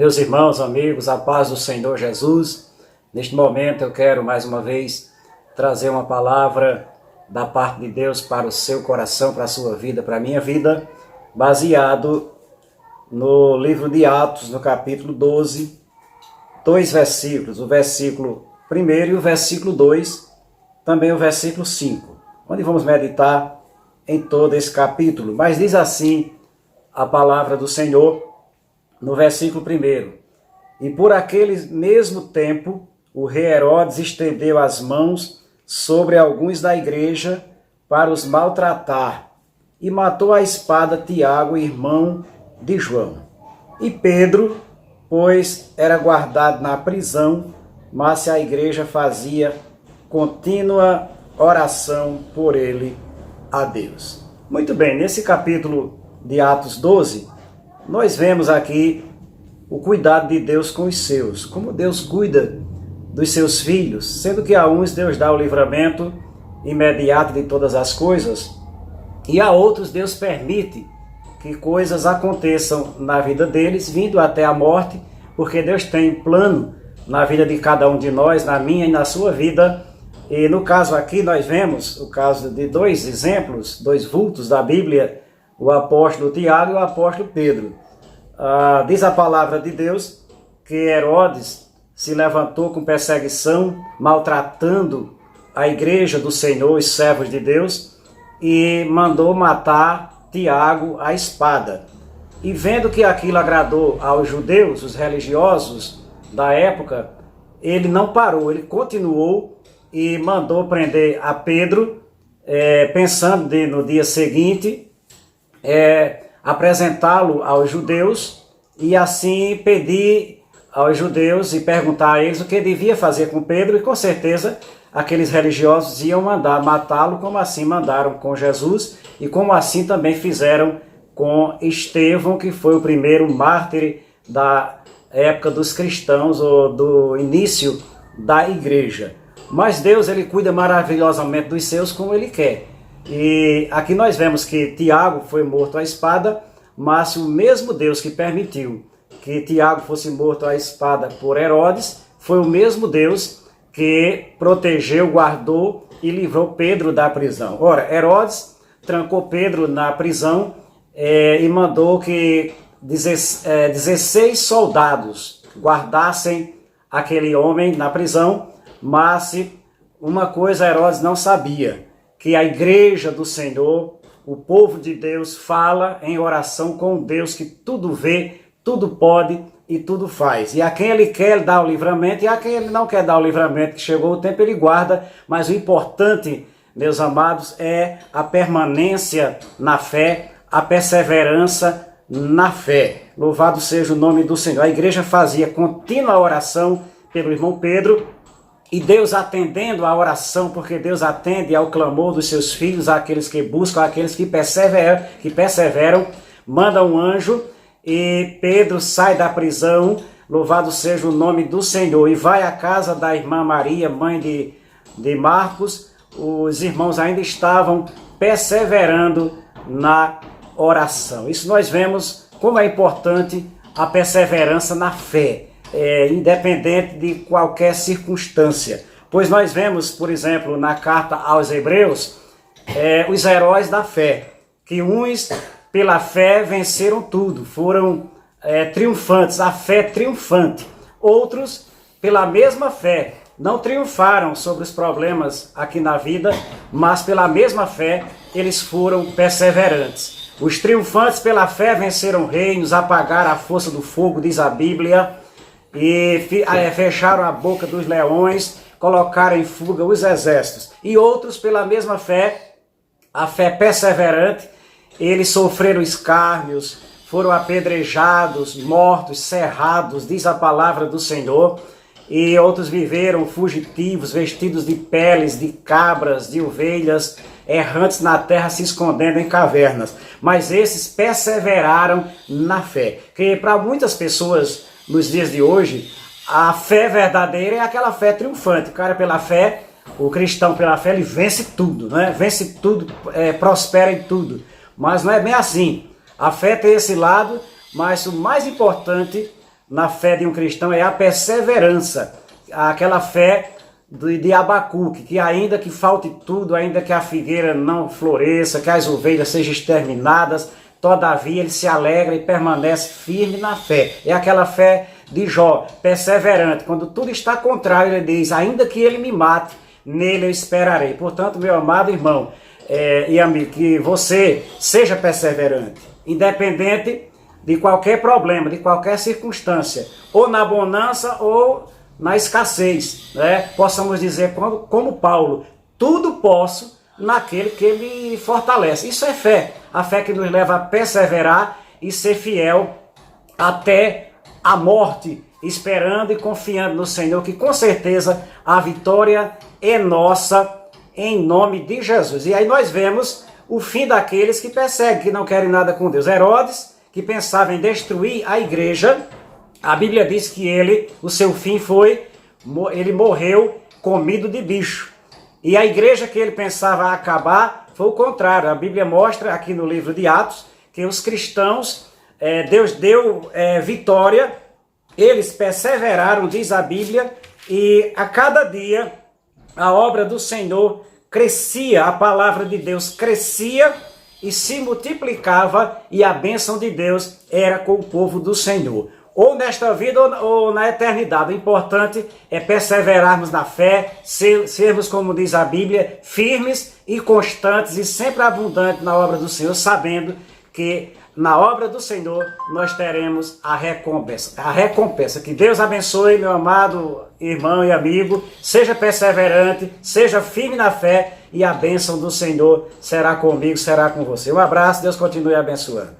Meus irmãos, amigos, a paz do Senhor Jesus. Neste momento eu quero mais uma vez trazer uma palavra da parte de Deus para o seu coração, para a sua vida, para a minha vida, baseado no livro de Atos, no capítulo 12, dois versículos, o versículo 1 e o versículo 2, também o versículo 5, onde vamos meditar em todo esse capítulo. Mas diz assim a palavra do Senhor no versículo 1: E por aquele mesmo tempo o rei Herodes estendeu as mãos sobre alguns da igreja para os maltratar, e matou à espada Tiago, irmão de João. E Pedro, pois era guardado na prisão, mas a igreja fazia contínua oração por ele a Deus. Muito bem, nesse capítulo de Atos 12, nós vemos aqui o cuidado de Deus com os seus, como Deus cuida dos seus filhos, sendo que a uns Deus dá o livramento imediato de todas as coisas, e a outros Deus permite que coisas aconteçam na vida deles, vindo até a morte, porque Deus tem plano na vida de cada um de nós, na minha e na sua vida. E no caso aqui nós vemos o caso de dois exemplos, dois vultos da Bíblia, o apóstolo Tiago e o apóstolo Pedro. Diz a palavra de Deus que Herodes se levantou com perseguição, maltratando a igreja do Senhor, os servos de Deus, e mandou matar Tiago à espada. E vendo que aquilo agradou aos judeus, os religiosos da época, ele não parou, ele continuou e mandou prender a Pedro, pensando no dia seguinte apresentá-lo aos judeus e assim pedir aos judeus e perguntar a eles o que devia fazer com Pedro, e com certeza aqueles religiosos iam mandar matá-lo, como assim mandaram com Jesus e como assim também fizeram com Estevão, que foi o primeiro mártir da época dos cristãos, ou do início da igreja. Mas Deus, ele cuida maravilhosamente dos seus como ele quer. E aqui nós vemos que Tiago foi morto à espada, mas o mesmo Deus que permitiu que Tiago fosse morto à espada por Herodes, foi o mesmo Deus que protegeu, guardou e livrou Pedro da prisão. Ora, Herodes trancou Pedro na prisão e mandou que 16 soldados guardassem aquele homem na prisão, mas uma coisa Herodes não sabia, que a igreja do Senhor, o povo de Deus, fala em oração com Deus que tudo vê, tudo pode e tudo faz. E a quem ele quer dar o livramento e a quem ele não quer dar o livramento, que chegou o tempo, ele guarda. Mas o importante, meus amados, é a permanência na fé, a perseverança na fé. Louvado seja o nome do Senhor. A igreja fazia contínua oração pelo irmão Pedro, e Deus atendendo à oração, porque Deus atende ao clamor dos seus filhos, àqueles que buscam, àqueles que perseveram, manda um anjo, e Pedro sai da prisão, louvado seja o nome do Senhor, e vai à casa da irmã Maria, mãe de Marcos. Os irmãos ainda estavam perseverando na oração. Isso nós vemos como é importante a perseverança na fé, independente de qualquer circunstância. Pois nós vemos, por exemplo, na carta aos Hebreus, os heróis da fé, que uns pela fé venceram tudo, foram triunfantes, a fé triunfante. Outros, pela mesma fé, não triunfaram sobre os problemas aqui na vida, mas pela mesma fé eles foram perseverantes. Os triunfantes pela fé venceram reinos, apagaram a força do fogo, diz a Bíblia, e fecharam a boca dos leões, colocaram em fuga os exércitos. E outros, pela mesma fé, a fé perseverante, eles sofreram escárnios, foram apedrejados, mortos, cerrados, diz a palavra do Senhor. E outros viveram fugitivos, vestidos de peles, de cabras, de ovelhas, errantes na terra, se escondendo em cavernas. Mas esses perseveraram na fé. Que para muitas pessoas nos dias de hoje, a fé verdadeira é aquela fé triunfante. O cara pela fé, o cristão pela fé, ele vence tudo, né? Vence tudo, prospera em tudo. Mas não é bem assim. A fé tem esse lado, mas o mais importante na fé de um cristão é a perseverança, aquela fé de Abacuque, que ainda que falte tudo, ainda que a figueira não floresça, que as ovelhas sejam exterminadas, todavia ele se alegra e permanece firme na fé. É aquela fé de Jó, perseverante. Quando tudo está contrário, ele diz, ainda que ele me mate, nele eu esperarei. Portanto, meu amado irmão e amigo, que você seja perseverante, independente de qualquer problema, de qualquer circunstância, ou na bonança ou na escassez, né? Possamos dizer como Paulo, tudo posso naquele que me fortalece. Isso é fé, a fé que nos leva a perseverar e ser fiel até a morte, esperando e confiando no Senhor, que com certeza a vitória é nossa, em nome de Jesus. E aí nós vemos o fim daqueles que perseguem, que não querem nada com Deus. Herodes, que pensava em destruir a igreja, a Bíblia diz que o seu fim foi, ele morreu comido de bicho. E a igreja que ele pensava acabar foi o contrário. A Bíblia mostra aqui no livro de Atos que os cristãos, Deus deu vitória, eles perseveraram, diz a Bíblia, e a cada dia a obra do Senhor crescia, a palavra de Deus crescia e se multiplicava, e a bênção de Deus era com o povo do Senhor. Ou nesta vida ou na eternidade. O importante é perseverarmos na fé, sermos, como diz a Bíblia, firmes e constantes e sempre abundantes na obra do Senhor, sabendo que na obra do Senhor nós teremos a recompensa. A recompensa. Que Deus abençoe, meu amado irmão e amigo. Seja perseverante, seja firme na fé e a bênção do Senhor será comigo, será com você. Um abraço, Deus continue abençoando.